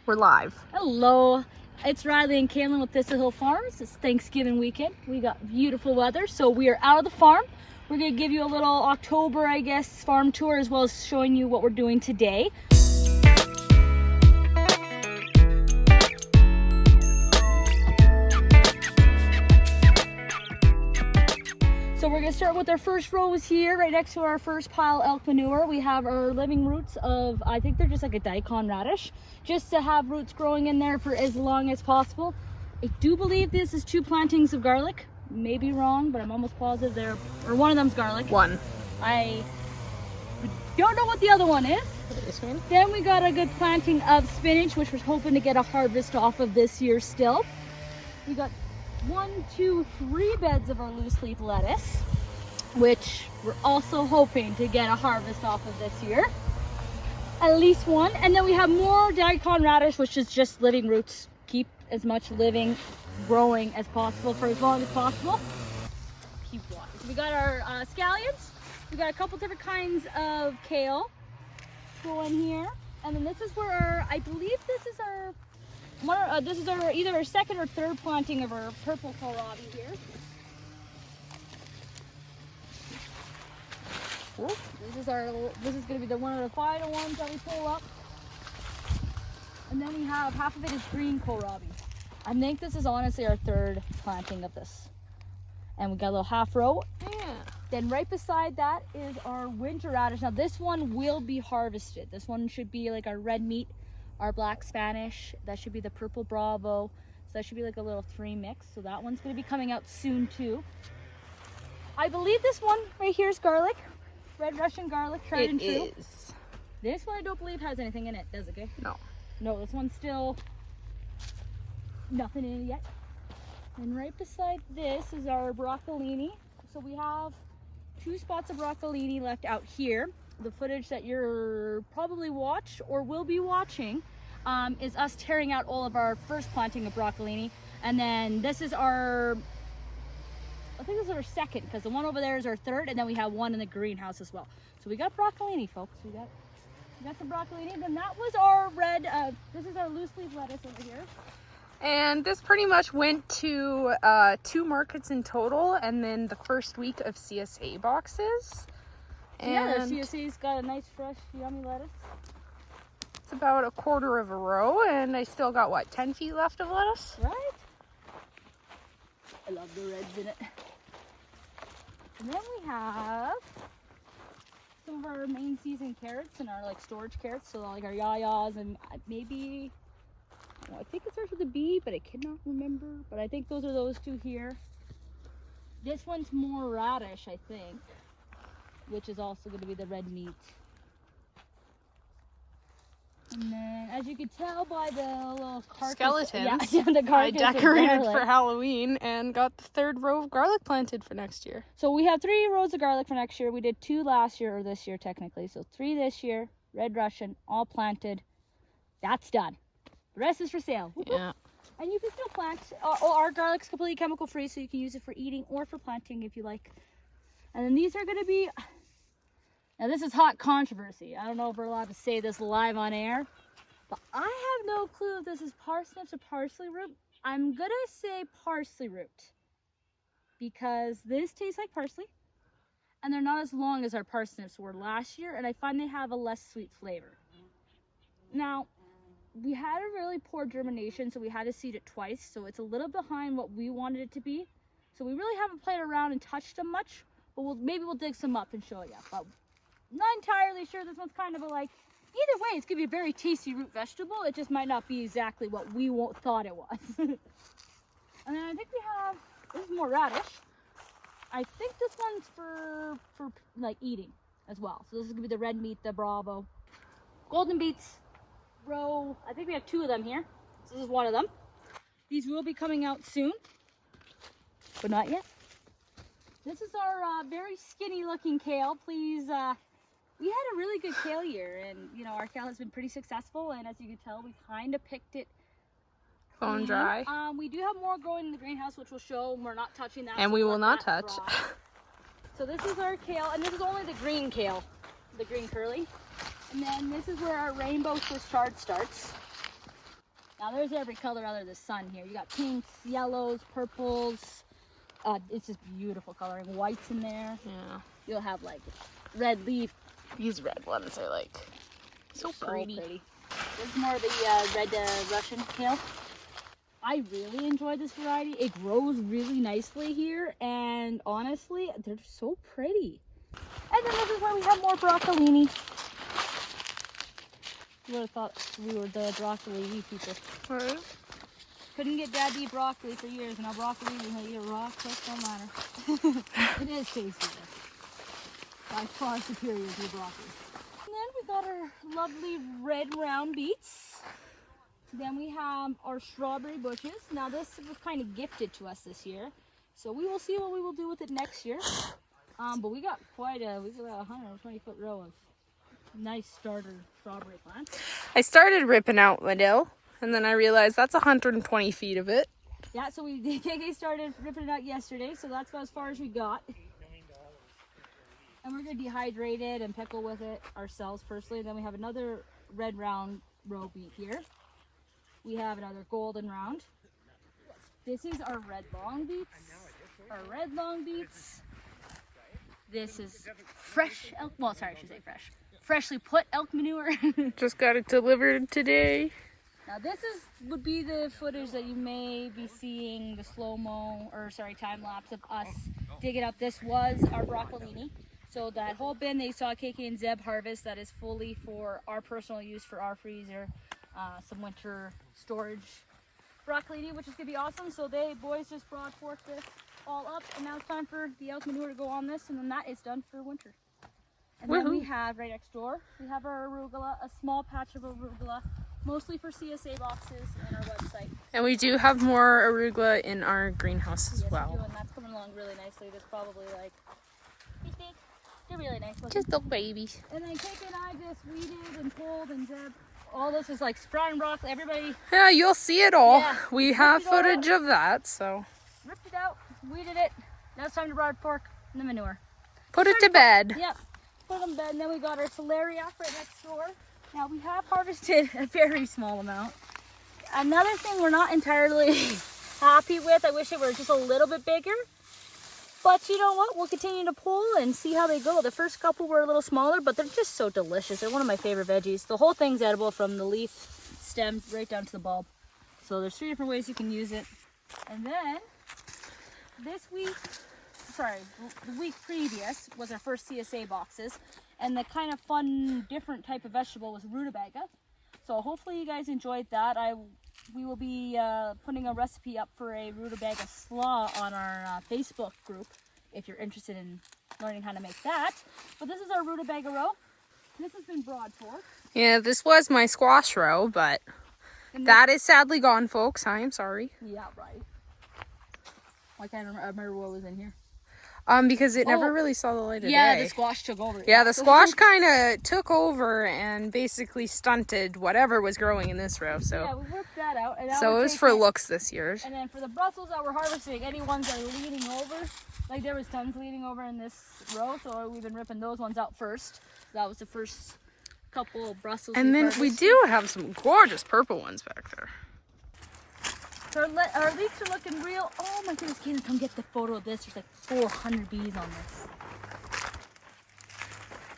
We're live. Hello, it's Riley and Kaylin with Thistle Farms. It's Thanksgiving weekend. We got beautiful weather, so we are out of the farm. We're going to give you a little October, I guess, farm tour, as well as showing you what we're doing today. So we're going to start with our first rows here, right next to our first pile of elk manure. We have our living roots of, I think they're just like a daikon radish, just to have roots growing in there for as long as possible. I do believe this is 2 plantings of garlic. May be wrong, but I'm almost positive they're, or one of them's garlic. One. I don't know what the other one is. This one? Then we got a good planting of spinach, which we're hoping to get a harvest off of this year still. We got 1, 2, 3 beds of our loose leaf lettuce, which we're also hoping to get a harvest off of this year. At least one. And then we have more daikon radish, which is just living roots. Keep as much living, growing as possible for as long as possible. Keep water. So we got our scallions. We got a couple different kinds of kale going here. And then this is where our, I believe this is our this is our either our second or third planting of our purple kohlrabi here. Ooh, this is going to be the one of the final ones that we pull up. And then we have half of it is green kohlrabi. I think this is honestly our third planting of this. And we got a little half row. Yeah. Then right beside that is our winter radish. Now this one will be harvested. This one should be like our red meat, our black Spanish. That should be the purple Bravo. So that should be like a little 3 mix. So that one's going to be coming out soon too. I believe this one right here is garlic. Red Russian garlic, tried and true. It is. This one I don't believe has anything in it, does it, Gay? No. No, this one's still nothing in it yet. And right beside this is our broccolini. So we have 2 spots of broccolini left out here. The footage that you're probably watched or will be watching is us tearing out all of our first planting of broccolini. And then this is our, I think this is our second, because the one over there is our third, and then we have one in the greenhouse as well. So we got broccolini, folks. We got some broccolini. And then that was our red, this is our loose leaf lettuce over here. And this pretty much went to 2 markets in total, and then the first week of CSA boxes. And yeah, the CSA's got a nice, fresh, yummy lettuce. it's about 1/4 of a row, and I still got, what, 10 feet left of lettuce? Right? I love the reds in it. And then we have some of our main season carrots and our like storage carrots. So like our yayas and maybe, I think it starts with a B, but I cannot remember. But I think those are those 2 here. This one's more radish, I think, which is also going to be the red meat. And then, as you can tell by the little carcass, Skeletons. yeah, the I carcass decorated of for garlic. Halloween and got the 3rd row of garlic planted for next year. So we have 3 rows of garlic for next year. We did 2 last year, or this year technically. So 3 this year, red Russian, all planted. That's done. The rest is for sale. Woo-hoo. Yeah. And you can still plant. Our garlic's completely chemical free, so you can use it for eating or for planting if you like. And then these are going to be, now this is hot controversy. I don't know if we're allowed to say this live on air, but I have no clue if this is parsnips or parsley root. I'm going to say parsley root because this tastes like parsley and they're not as long as our parsnips were last year, and I find they have a less sweet flavor. Now, we had a really poor germination, so we had to seed it twice, so it's a little behind what we wanted it to be. So we really haven't played around and touched them much, but maybe we'll dig some up and show you. But not entirely sure. This one's kind of a like, either way, it's going to be a very tasty root vegetable. It just might not be exactly what we thought it was. And then I think we have, this is more radish. I think this one's for like eating as well. So this is going to be the red meat, the Bravo. Golden beets row, I think we have 2 of them here. This is one of them. These will be coming out soon, but not yet. This is our very skinny looking kale. Please, we had a really good kale year, and you know, our kale has been pretty successful, and as you can tell, we kind of picked it Bone dry. We do have more growing in the greenhouse, which we'll show, and we're not touching that. And so we we'll will let not that touch. dry. So this is our kale, and this is only the green kale, the green curly. And then this is where our rainbow Swiss chard starts. Now there's every color under the sun here. You got pinks, yellows, purples. It's just beautiful coloring. Whites in there. Yeah. You'll have like red leaf. These red ones are like so pretty. There's more of the red Russian kale. I really enjoy this variety. It grows really nicely here, and honestly, they're so pretty. And then this is where we have more broccolini. You would have thought we were the broccolini people. Right. Couldn't get Dad to eat broccoli for years, and now broccoli, when they eat it raw, so it don't matter. It is tasty though. By far superior to broccoli. And then we got our lovely red round beets. Then we have our strawberry bushes. Now this was kind of gifted to us this year, so we will see what we will do with it next year. But we got quite a 120-foot row of nice starter strawberry plants. I started ripping out my dill, and then I realized that's 120 feet of it. Yeah, so KK started ripping it out yesterday, so that's about as far as we got. And we're gonna dehydrate it and pickle with it ourselves personally. Then we have another red round row beet here. We have another golden round. This is our red long beets. Our red long beets. This is fresh elk, well, sorry, I should say fresh. Freshly put elk manure. Just got it delivered today. Now this would be the footage that you may be seeing, the slow-mo, or sorry, time-lapse of us digging up. This was our broccolini. So that whole bin they saw KK and Zeb harvest, that is fully for our personal use, for our freezer, some winter storage broccolini, which is gonna be awesome. So they boys just brought forth this all up, and now it's time for the elk manure to go on this, and then that is done for winter. And then we have right next door, we have our arugula, a small patch of arugula, mostly for CSA boxes and our website. And we do have more arugula in our greenhouse as well. We do, and that's coming along really nicely. There's probably like, they're really nice looking. Just little babies. And then KK and I just weeded and pulled, and Zeb, all this is like sprouting broccoli. Everybody. Yeah, you'll see it all. Yeah, we have footage of that, so. Ripped it out, weeded it. Now it's time to broad fork the manure. Put it to bed. Yep, put it in bed. And then we got our celeriac right next door. Now we have harvested a very small amount. Another thing we're not entirely happy with, I wish it were just a little bit bigger. But you know what, we'll continue to pull and see how they go. The first couple were a little smaller, but they're just so delicious. They're one of my favorite veggies. The whole thing's edible from the leaf, stem, right down to the bulb. So there's 3 different ways you can use it. And then this week, the week previous was our first CSA boxes. And the kind of fun, different type of vegetable was rutabaga. So hopefully you guys enjoyed that. We will be putting a recipe up for a rutabaga slaw on our Facebook group if you're interested in learning how to make that. But this is our rutabaga row. This has been broad fork. Yeah, this was my squash row, but that is sadly gone, folks. I am sorry. Yeah, right. I can't remember what was in here. Because it never really saw the light of day. Yeah, the squash took over. Yeah, the squash kind of took over and basically stunted whatever was growing in this row. So yeah, we worked that out. And so it was for looks this year. And then for the Brussels that we're harvesting, any ones that are leaning over, like there was tons leaning over in this row, so we've been ripping those ones out first. So that was the first couple of Brussels. And then we do have some gorgeous purple ones back there. So our leeks are looking real. Oh my goodness, Kaden, come get the photo of this. There's like 400 bees on this.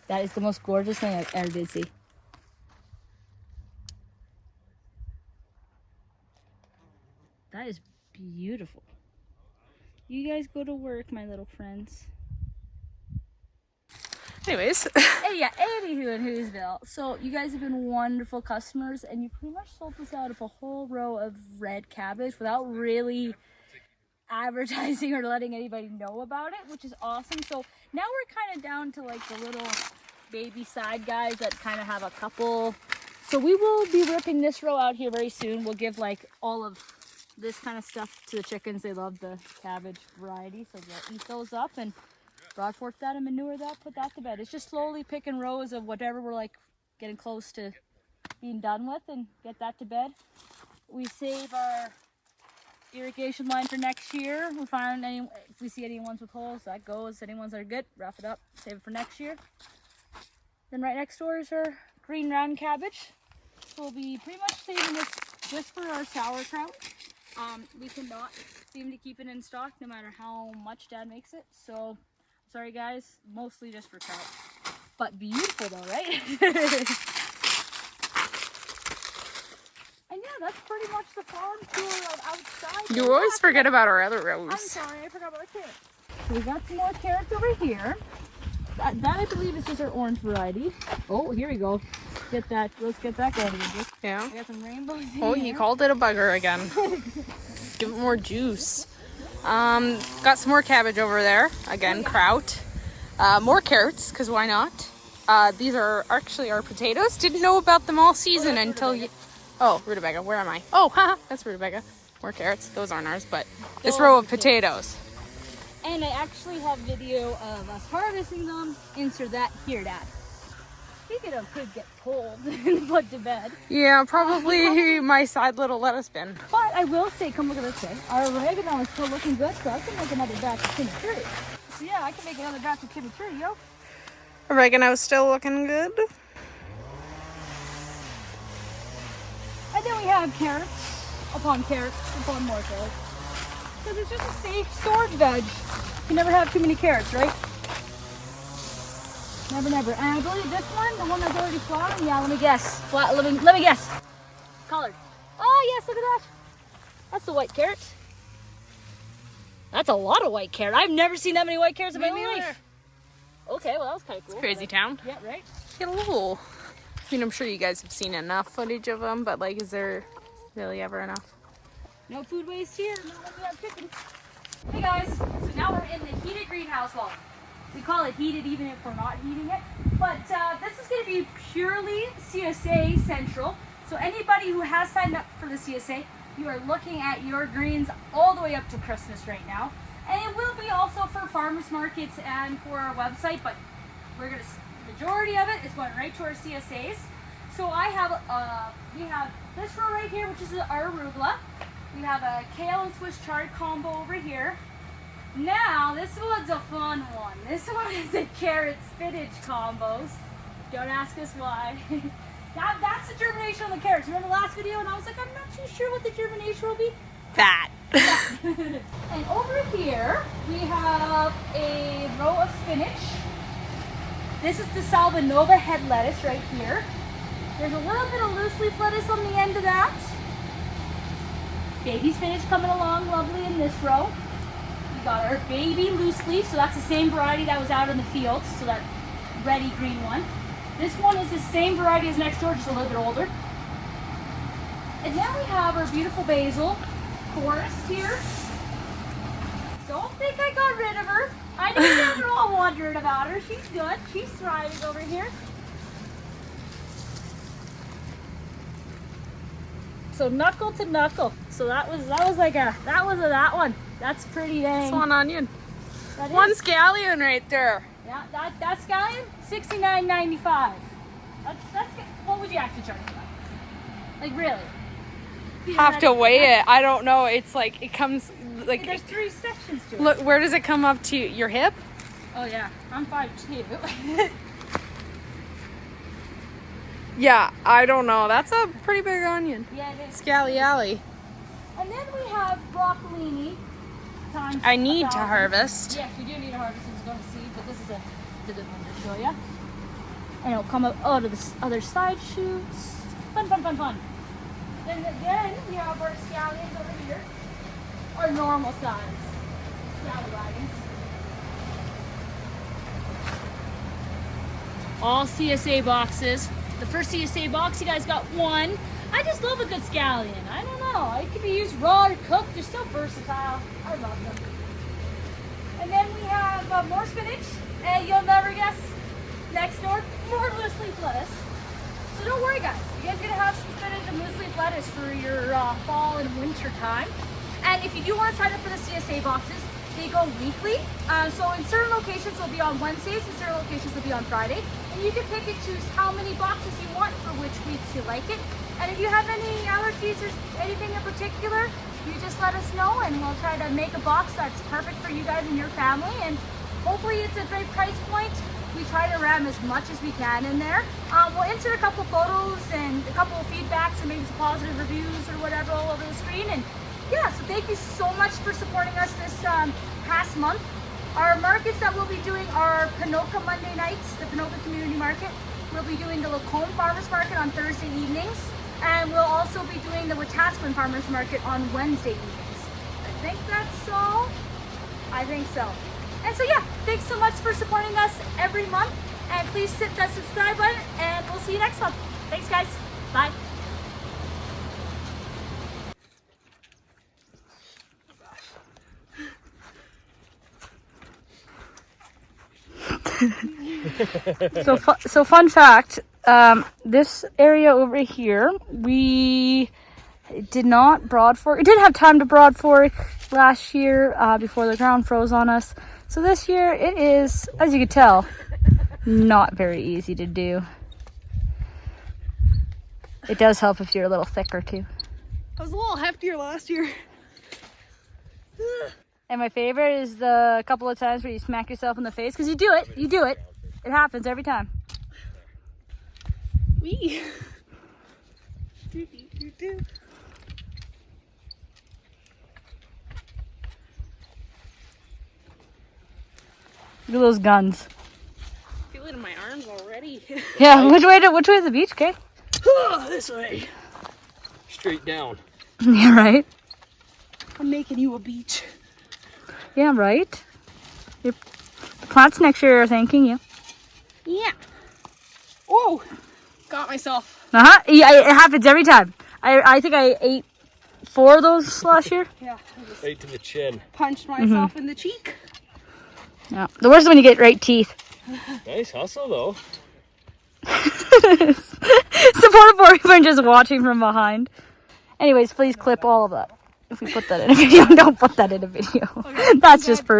That is the most gorgeous thing I've ever did see. That is beautiful. You guys go to work, my little friends. Anyways. Yeah, anywho in Whoville. So you guys have been wonderful customers, and you pretty much sold us out of a whole row of red cabbage without really advertising or letting anybody know about it, which is awesome. So now we're kind of down to like the little baby side guys that kind of have a couple. So we will be ripping this row out here very soon. We'll give like all of this kind of stuff to the chickens. They love the cabbage variety, so they'll eat those up and broad fork that and manure that, put that to bed. It's just slowly picking rows of whatever we're like getting close to being done with and get that to bed. We save our irrigation line for next year. We find if we see any ones with holes, that goes. Any ones that are good, rough it up, save it for next year. Then right next door is our green round cabbage. So we'll be pretty much saving this Just for our sauerkraut, we cannot seem to keep it in stock no matter how much Dad makes it. So, sorry guys, mostly just for trout. But beautiful though, right? And yeah, that's pretty much the farm tour of outside. You always forget about our other rows. I'm sorry, I forgot about the carrots. So we got some more carrots over here. That I believe is just our orange variety. Oh, here we go. Get that. Let's get that going again. Yeah. We got some rainbows in Oh, here. he called it a bugger again. Give it more juice. Got some more cabbage over there. Again, kraut. More carrots, because why not? These are actually our potatoes. Didn't know about them all season until you... Oh, rutabaga. Where am I? Oh, haha, that's rutabaga. More carrots. Those aren't ours, but this row of potatoes. And I actually have video of us harvesting them. Insert that here, Dad. Speaking of could get cold and put to bed. Yeah, probably my side little lettuce bin. But I will say, come look at this thing. Our oregano is still looking good, so I can make another batch of chimichurri. So yeah, I can make another batch of chimichurri, yo. Oregano's still looking good. And then we have carrots upon more carrots. Because it's just a safe storage veg. You never have too many carrots, right? Never, never. And I believe this one, the one that's already flowering, yeah, let me guess. Let me guess. Colored. Oh, yes, look at that. That's the white carrot. That's a lot of white carrot. I've never seen that many white carrots in my life. Okay, well, that was kind of cool. It's crazy town. Yeah, right? Hello. I mean, I'm sure you guys have seen enough footage of them, but like, is there really ever enough? No food waste here. Not when we have chickens. Hey guys, so now we're in the heated greenhouse. Well, we call it heated even if we're not heating it. But this is going to be purely CSA central. So anybody who has signed up for the CSA, you are looking at your greens all the way up to Christmas right now. And it will be also for farmers markets and for our website, but we're going to, majority of it is going right to our CSAs. So I have, we have this row right here, which is our arugula. We have a kale and Swiss chard combo over here. Now, this one's a fun one. This one is a carrot spinach combos. Don't ask us why. That's the germination on the carrots. Remember last video and I was like, I'm not too sure what the germination will be? Fat. And over here, we have a row of spinach. This is the Salvanova head lettuce right here. There's a little bit of loose leaf lettuce on the end of that. Baby spinach coming along lovely in this row. We got our baby loose leaf, so that's the same variety that was out in the field, so that reddy green one. This one is the same variety as next door, just a little bit older. And then we have our beautiful basil forest here. Don't think I got rid of her. I know you guys are all wondering about her. She's good. She's thriving over here. So knuckle to knuckle. So that was that one. That's pretty dang. That's one onion. That One is. scallion right there. Yeah, that scallion, $69.95. That's what would you actually charge for that? Like really? Have to weigh it. I don't know. It's like it comes like. There's 3 sections to it. Look, where does it come up to? Your hip? Oh yeah, I'm 5'2". Yeah, I don't know. That's a pretty big onion. Yeah, it is. Scally alley. And then we have broccolini. Times I need to 1,000. harvest. Yes, we do need to harvest. It's going to seed, but this is a good one to show you. And it'll come out of the other side shoots. Fun, fun, fun, fun. Then again, we have our scallions over here. Our normal size scallywagons. All CSA boxes. The first CSA box, you guys got one. I just love a good scallion. I don't know. It could be used raw or cooked. They're so versatile. I love them. And then we have more spinach. And you'll never guess, next door, more loose leaf lettuce. So don't worry, guys. You guys are going to have some spinach and loose leaf lettuce for your fall and winter time. And if you do want to sign up for the CSA boxes, they go weekly. So in certain locations, they'll be on Wednesdays. In certain locations, they'll be on Friday. And you can pick and choose how many boxes you want for which weeks you like it. And if you have any allergies or anything in particular, you just let us know and we'll try to make a box that's perfect for you guys and your family. And hopefully it's a great price point. we try to ram as much as we can in there. We'll insert a couple photos and a couple of feedbacks and maybe some positive reviews or whatever all over the screen. And yeah, so thank you so much for supporting us this past month. Our markets that we'll be doing are Ponoka Monday nights, the Ponoka Community Market. We'll be doing the Lacombe Farmers Market on Thursday evenings. And we'll also be doing the Wetaskiwin Farmers Market on Wednesday evenings. I think that's all. I think so. And so yeah, thanks so much for supporting us every month. And please hit that subscribe button and we'll see you next month. Thanks guys. Bye. So fun fact, this area over here, we did not broad fork. We did have time to broad fork last year before the ground froze on us. So this year it is, as you can tell, not very easy to do. It does help if you're a little thicker too. I was a little heftier last year. And my favorite is the couple of times where you smack yourself in the face, because you do it. It happens every time. Wee. Look at those guns. I feel it in my arms already. Yeah, which way is the beach, Kay? This way. Straight down. Yeah, right. I'm making you a beach. Yeah, right. Your plants next year are thanking you. Yeah. Oh, got myself. Yeah, it happens every time. I think I ate 4 of those last year. Yeah. I just Right to the chin. punched myself in the cheek. Yeah. The worst is when you get right teeth. Nice hustle though. Support for even just watching from behind. Anyways, please clip all of that. If we put that in a video, don't put that in a video. Okay. That's just for